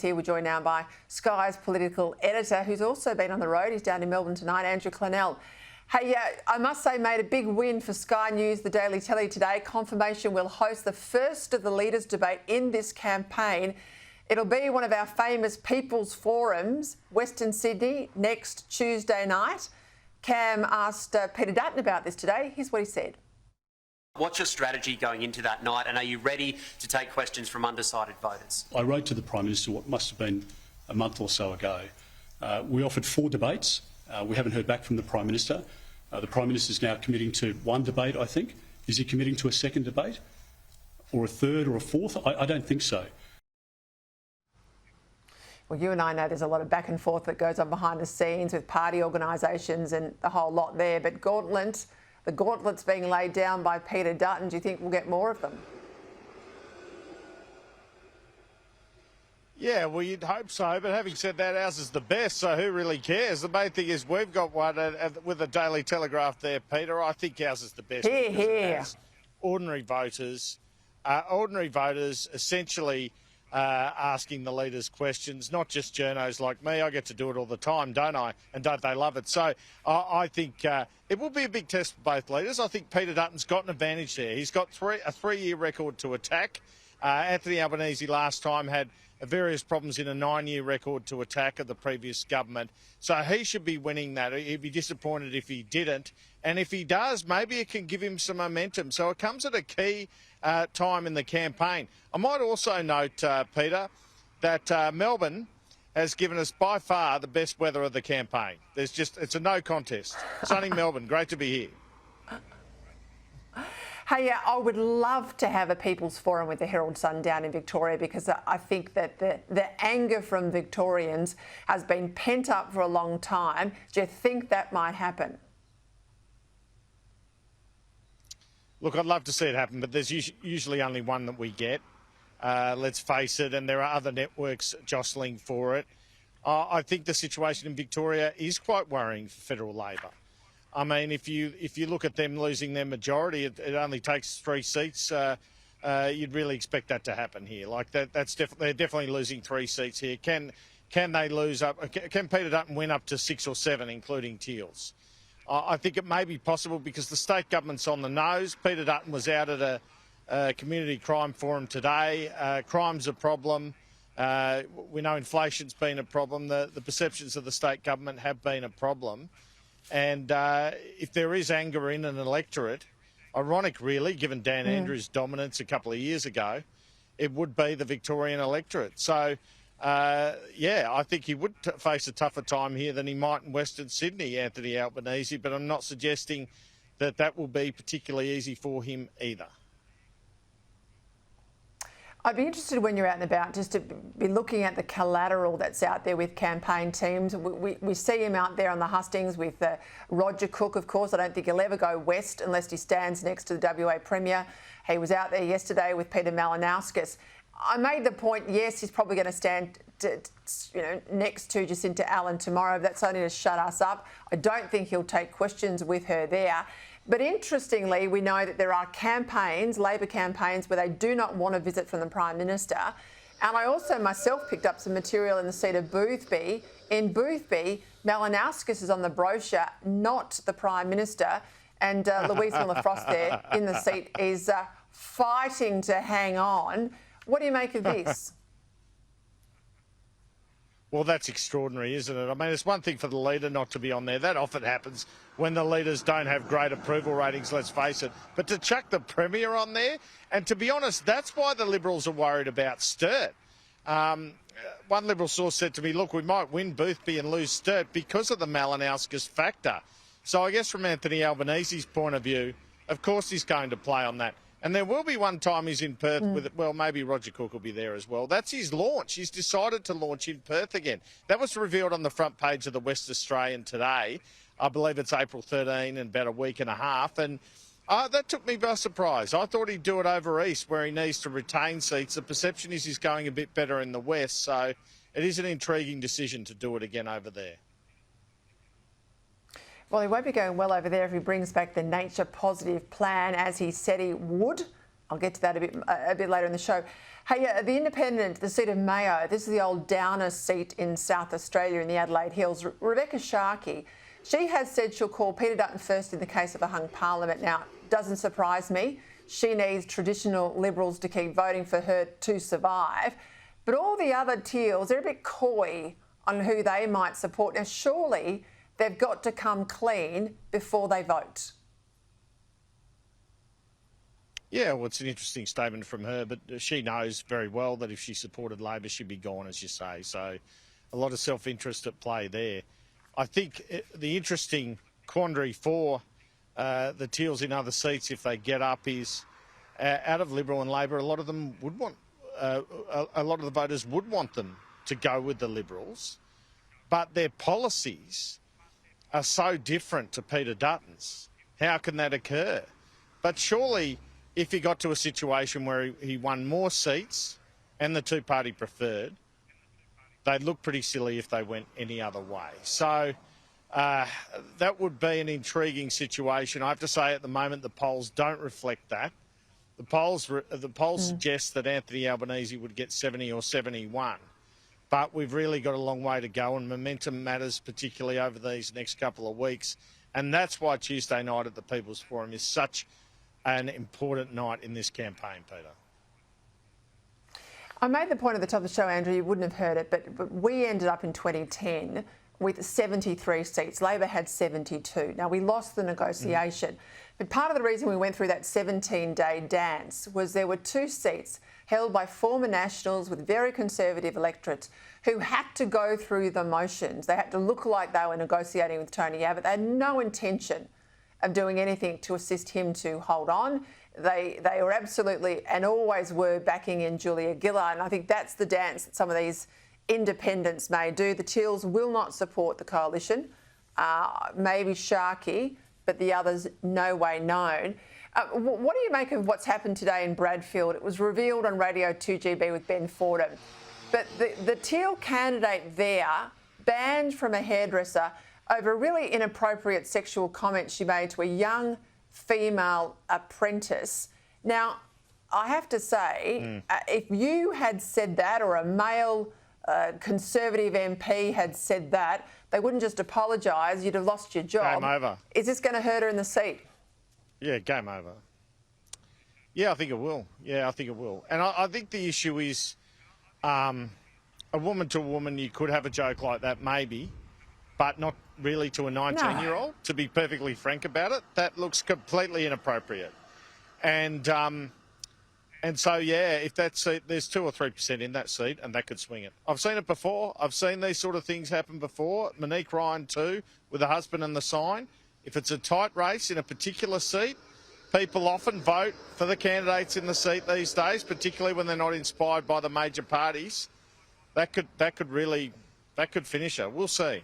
Here we're joined now by Sky's political editor, who's also been on the road. He's down in Melbourne tonight, Andrew Clennell. Hey, I must say, mate, a big win for Sky News, the Daily Telly today. Confirmation we'll host the first of the leaders' debate in this campaign. It'll be one of our famous People's Forums, Western Sydney, next Tuesday night. Cam asked Peter Dutton about this today. Here's what he said. What's your strategy going into that night, and are you ready to take questions from undecided voters? I wrote to the Prime Minister what must have been a month or so ago. We offered 4 debates. We haven't heard back from the Prime Minister. The Prime Minister is now committing to 1 debate, I think. Is he committing to a 2nd debate? Or a 3rd or a 4th? I don't think so. Well, you and I know there's a lot of back and forth that goes on behind the scenes with party organisations and the whole lot there, but the gauntlet's being laid down by Peter Dutton. Do you think we'll get more of them? Yeah, well, you'd hope so, but having said that, ours is the best, so who really cares? The main thing is we've got one with the Daily Telegraph there, Peter. I think ours is the best. Hear, hear. Ordinary voters essentially asking the leaders questions, not just journos like me. I get to do it all the time, don't I? And don't they love it? So I think it will be a big test for both leaders. I think Peter Dutton's got an advantage there. He's got a 3-year record to attack. Anthony Albanese last time had various problems in a 9-year record to attack of the previous government. So he should be winning that. He'd be disappointed if he didn't. And if he does, maybe it can give him some momentum. So it comes at a key time in the campaign. I might also note, Peter, that Melbourne has given us by far the best weather of the campaign. It's a no contest. Sunny Melbourne, great to be here. Hey, I would love to have a People's Forum with the Herald Sun down in Victoria, because I think that the anger from Victorians has been pent up for a long time. Do you think that might happen? Look, I'd love to see it happen, but there's usually only one that we get. Let's face it, and there are other networks jostling for it. I think the situation in Victoria is quite worrying for federal Labor. I mean, if you look at them losing their majority, it only takes 3 seats. You'd really expect that to happen here. Like they're definitely losing 3 seats here. Can they lose up? Can Peter Dutton win up to 6 or 7, including Teal's? I think it may be possible because the state government's on the nose. Peter Dutton was out at a community crime forum today. Crime's a problem. We know inflation's been a problem. The perceptions of the state government have been a problem. And if there is anger in an electorate, ironic really, given Dan Andrews' dominance a couple of years ago, it would be the Victorian electorate. So, yeah, I think he would face a tougher time here than he might in Western Sydney, Anthony Albanese, but I'm not suggesting that that will be particularly easy for him either. I'd be interested when you're out and about just to be looking at the collateral that's out there with campaign teams. We see him out there on the hustings with Roger Cook, of course. I don't think he'll ever go west unless he stands next to the WA Premier. He was out there yesterday with Peter Malinauskas. I made the point, yes, he's probably going to stand next to Jacinta Allen tomorrow. But that's only to shut us up. I don't think he'll take questions with her there. But interestingly, we know that there are campaigns, Labor campaigns, where they do not want a visit from the Prime Minister. And I also myself picked up some material in the seat of Boothby. In Boothby, Malinauskas is on the brochure, not the Prime Minister. And Louise Miller-Frost there in the seat is fighting to hang on. What do you make of this? Well, that's extraordinary, isn't it? I mean, it's one thing for the leader not to be on there. That often happens when the leaders don't have great approval ratings, let's face it. But to chuck the Premier on there, and to be honest, that's why the Liberals are worried about Sturt. One Liberal source said to me, look, we might win Boothby and lose Sturt because of the Malinauskas factor. So I guess from Anthony Albanese's point of view, of course he's going to play on that. And there will be one time he's in Perth with it. Well, maybe Roger Cook will be there as well. That's his launch. He's decided to launch in Perth again. That was revealed on the front page of the West Australian today. I believe it's April 13 in about a week and a half. And that took me by surprise. I thought he'd do it over east where he needs to retain seats. The perception is he's going a bit better in the west. So it is an intriguing decision to do it again over there. Well, he won't be going well over there if he brings back the nature positive plan as he said he would. I'll get to that a bit later in the show. Hey, the Independent, the seat of Mayo, this is the old Downer seat in South Australia in the Adelaide Hills. Rebecca Sharkey, she has said she'll call Peter Dutton first in the case of a hung parliament. Now, doesn't surprise me. She needs traditional Liberals to keep voting for her to survive. But all the other Teals, they're a bit coy on who they might support. Now, surely they've got to come clean before they vote. Yeah, well, it's an interesting statement from her, but she knows very well that if she supported Labor, she'd be gone, as you say. So a lot of self-interest at play there. I think the interesting quandary for the Teals in other seats, if they get up, is out of Liberal and Labor, a lot of them would want, a lot of the voters would want them to go with the Liberals, but their policies are so different to Peter Dutton's. How can that occur? But surely, if he got to a situation where he won more seats and the two-party preferred, they'd look pretty silly if they went any other way. So that would be an intriguing situation. I have to say at the moment the polls don't reflect that. The polls suggest that Anthony Albanese would get 70 or 71. But we've really got a long way to go, and momentum matters, particularly over these next couple of weeks. And that's why Tuesday night at the People's Forum is such an important night in this campaign, Peter. I made the point at the top of the show, Andrew, you wouldn't have heard it, but we ended up in 2010 with 73 seats. Labor had 72. Now, we lost the negotiation. But part of the reason we went through that 17-day dance was there were 2 seats held by former Nationals with very conservative electorates who had to go through the motions. They had to look like they were negotiating with Tony Abbott. They had no intention of doing anything to assist him to hold on. They were absolutely and always were backing in Julia Gillard, and I think that's the dance that some of these independents may do. The Teals will not support the coalition, maybe Sharkey, but the others no way known. What do you make of what's happened today in Bradfield? It was revealed on Radio 2GB with Ben Fordham, but the Teal candidate there banned from a hairdresser over a really inappropriate sexual comment she made to a young female apprentice. Now, I have to say, if you had said that, or a male Conservative MP had said that, they wouldn't just apologise, you'd have lost your job. Game over. Is this going to hurt her in the seat? Yeah, game over. Yeah, I think it will. Yeah, I think it will. And I think the issue is a woman to a woman, you could have a joke like that maybe, but not really to a 19-year-old, to be perfectly frank about it. That looks completely inappropriate. And so, yeah, if that seat, there's 2 or 3% in that seat, and that could swing it. I've seen it before. I've seen these sort of things happen before. Monique Ryan too, with the husband and the sign. If it's a tight race in a particular seat, people often vote for the candidates in the seat these days, particularly when they're not inspired by the major parties. That could finish her. We'll see.